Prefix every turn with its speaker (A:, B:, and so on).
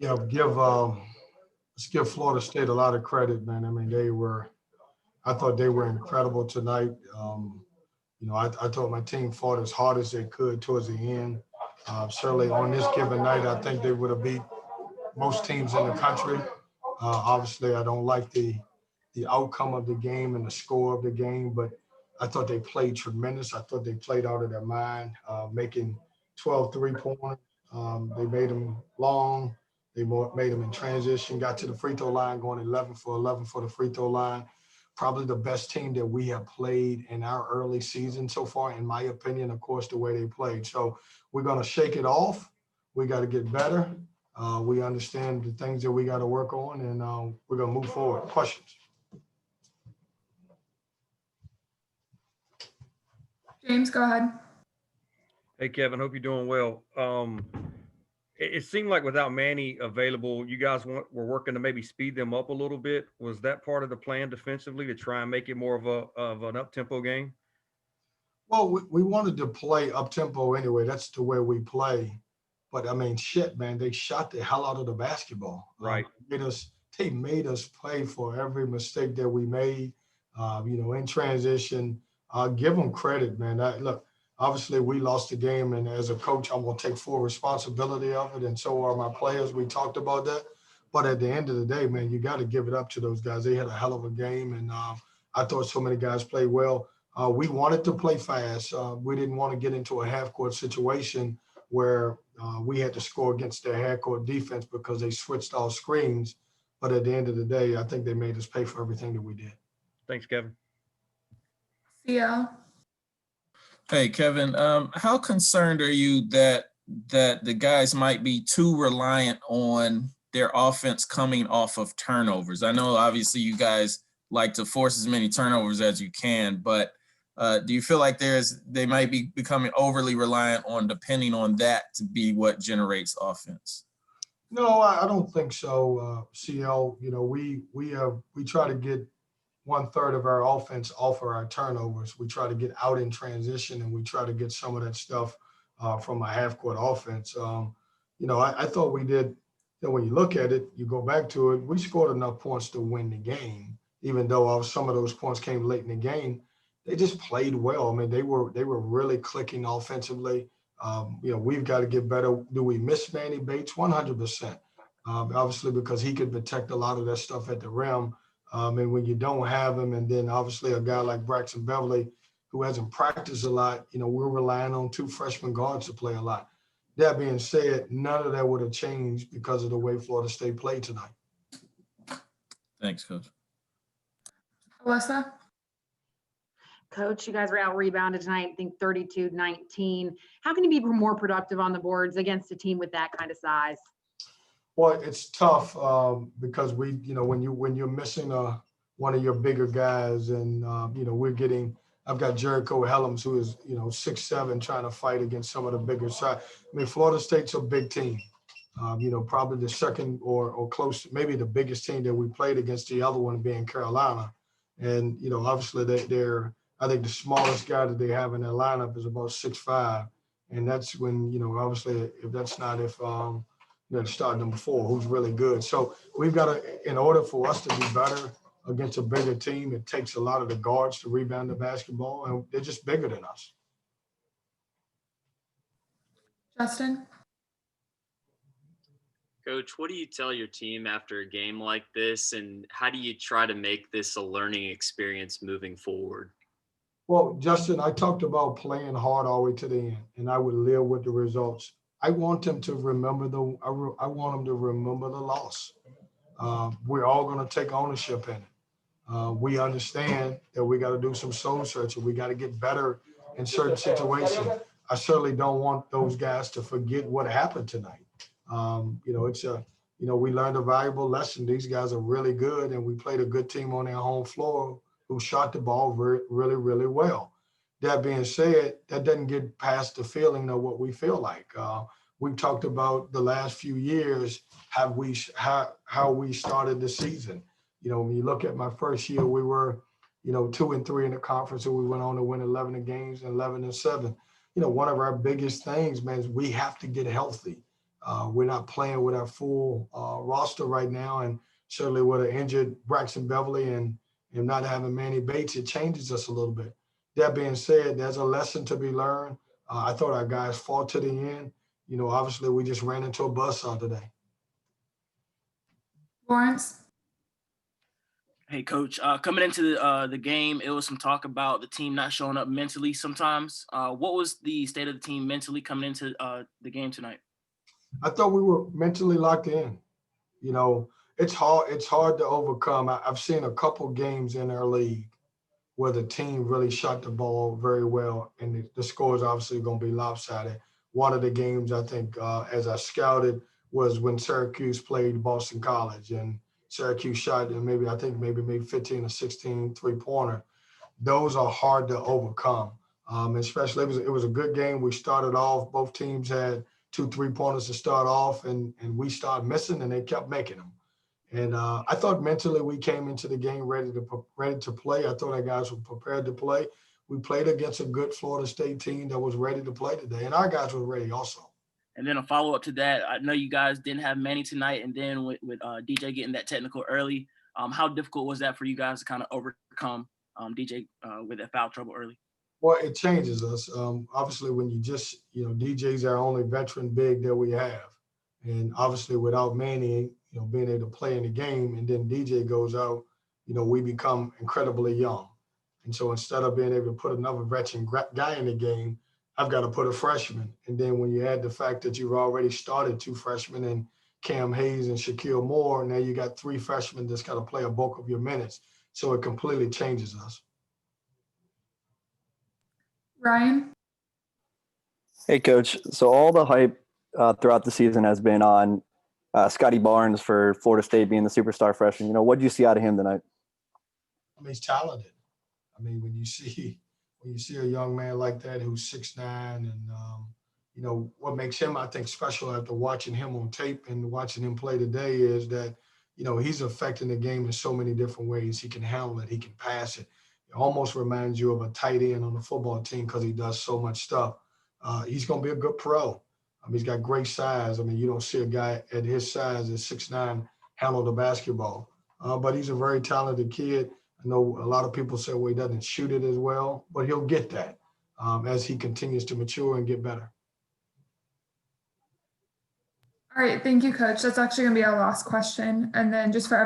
A: Yeah, let's give Florida State a lot of credit, man. I mean, I thought they were incredible tonight. I thought my team fought as hard as they could towards the end. Certainly on this given night, I think they would have beat most teams in the country. Obviously, I don't like the outcome of the game and the score of the game, but I thought they played tremendous. I thought they played out of their mind, making 12 3-pointers. They made them long. They made them in transition, got to the free throw line, going 11 for 11 for the free throw line. Probably the best team that we have played in our early season so far, in my opinion, of course, the way they played. So we're going to shake it off. We got to get better. We understand the things that we got to work on, and we're going to move forward. Questions?
B: James, go ahead.
C: Hey, Kevin, hope you're doing well. It seemed like without Manny available, you guys were working to maybe speed them up a little bit. Was that part of the plan defensively to try and make it more of an up-tempo game?
A: Well, we wanted to play up-tempo anyway. That's the way we play. But, I mean, shit, man, they shot the hell out of the basketball.
C: Right.
A: They made us pay for every mistake that we made, in transition. Give them credit, man. Look, obviously we lost the game, and as a coach, I'm going to take full responsibility of it, and so are my players. We talked about that. But at the end of the day, man, you got to give it up to those guys. They had a hell of a game, and I thought so many guys played well. We wanted to play fast. We didn't want to get into a half-court situation where we had to score against their half-court defense because they switched all screens. But at the end of the day, I think they made us pay for everything that we did.
C: Thanks, Kevin.
B: Theo.
D: Hey, Kevin, how concerned are you that the guys might be too reliant on their offense coming off of turnovers? I know obviously you guys like to force as many turnovers as you can, but do you feel like they might be becoming overly reliant on depending on that to be what generates offense?
A: No, I don't think so, CL. We try to get 1/3 of our offense off of our turnovers. We try to get out in transition, and we try to get some of that stuff from a half-court offense. I thought we did. When you look at it, you go back to it, we scored enough points to win the game, even though some of those points came late in the game. They just played well. I mean, they were really clicking offensively. We've got to get better. Do we miss Manny Bates? 100%. Obviously, because he could protect a lot of that stuff at the rim. And when you don't have him, and then obviously a guy like Braxton Beverly, who hasn't practiced a lot, we're relying on 2 freshman guards to play a lot. That being said, none of that would have changed because of the way Florida State played tonight.
D: Thanks, Coach.
B: Alyssa.
E: Coach, you guys were out rebounded tonight, I think 32-19. How can you be more productive on the boards against a team with that kind of size?
A: Well, it's tough because when you're missing one of your bigger guys, and I've got Jericho Helms, who is 6'7", trying to fight against some of the bigger side. I mean, Florida State's a big team. Probably the second or close, maybe the biggest team that we played against, the other one being Carolina. And obviously I think the smallest guy that they have in their lineup is about 6'5", and that's when obviously start number 4, who's really good. So we've got to, in order for us to be better against a bigger team, it takes a lot of the guards to rebound the basketball, and they're just bigger than us.
B: Justin.
F: Coach, what do you tell your team after a game like this, and how do you try to make this a learning experience moving forward?
A: Well, Justin, I talked about playing hard all the way to the end, and I would live with the results. I want them to remember the loss. We're all going to take ownership in it. We understand that we got to do some soul searching. We got to get better in certain situations. I certainly don't want those guys to forget what happened tonight. We learned a valuable lesson. These guys are really good, and we played a good team on their home floor who shot the ball really, really well. That being said, that doesn't get past the feeling of what we feel like. We've talked about the last few years, how we started the season. When you look at my first year, we were, 2-3 in the conference, and we went on to win 11 games and 11-7. One of our biggest things, man, is we have to get healthy. We're not playing with our full roster right now, and certainly with an injured Braxton Beverly and not having Manny Bates, it changes us a little bit. That being said, there's a lesson to be learned. I thought our guys fought to the end. You know, obviously we just ran into a buzzsaw today.
B: Lawrence.
G: Hey, Coach. Coming into the game, it was some talk about the team not showing up mentally sometimes. What was the state of the team mentally coming into the game tonight?
A: I thought we were mentally locked in. You know, it's hard to overcome. I've seen a couple games in our league where the team really shot the ball very well, and the score is obviously going to be lopsided. One of the games I think, as I scouted, was when Syracuse played Boston College, and Syracuse shot and maybe 15 or 16 three-pointer. Those are hard to overcome. Especially it was a good game. We started off, both teams had 2 3-pointers to start off, and we started missing, and they kept making them. And I thought mentally we came into the game ready to play. I thought our guys were prepared to play. We played against a good Florida State team that was ready to play today, and our guys were ready also.
G: And then a follow-up to that, I know you guys didn't have Manny tonight, and then with DJ getting that technical early, how difficult was that for you guys to kind of overcome DJ with that foul trouble early?
A: Well, it changes us. Obviously, when you just, DJ's our only veteran big that we have. And obviously without Manny, being able to play in the game, and then DJ goes out, we become incredibly young. And so instead of being able to put another veteran guy in the game, I've got to put a freshman. And then when you add the fact that you've already started 2 freshmen and Cam Hayes and Shaquille Moore, now you got 3 freshmen that's got to play a bulk of your minutes. So it completely changes us.
B: Ryan.
H: Hey, Coach. So all the hype throughout the season has been on Scotty Barnes for Florida State being the superstar freshman. What did you see out of him tonight?
A: I mean, he's talented. I mean, when you see a young man like that who's 6'9", and what makes him, I think, special after watching him on tape and watching him play today is that, he's affecting the game in so many different ways. He can handle it. He can pass it. It almost reminds you of a tight end on the football team because he does so much stuff. He's going to be a good pro. He's got great size. I mean, you don't see a guy at his size at 6'9" handle the basketball. But he's a very talented kid. I know a lot of people say, well, he doesn't shoot it as well, but he'll get that as he continues to mature and get better.
B: All right, thank you, Coach. That's actually going to be our last question. And then just for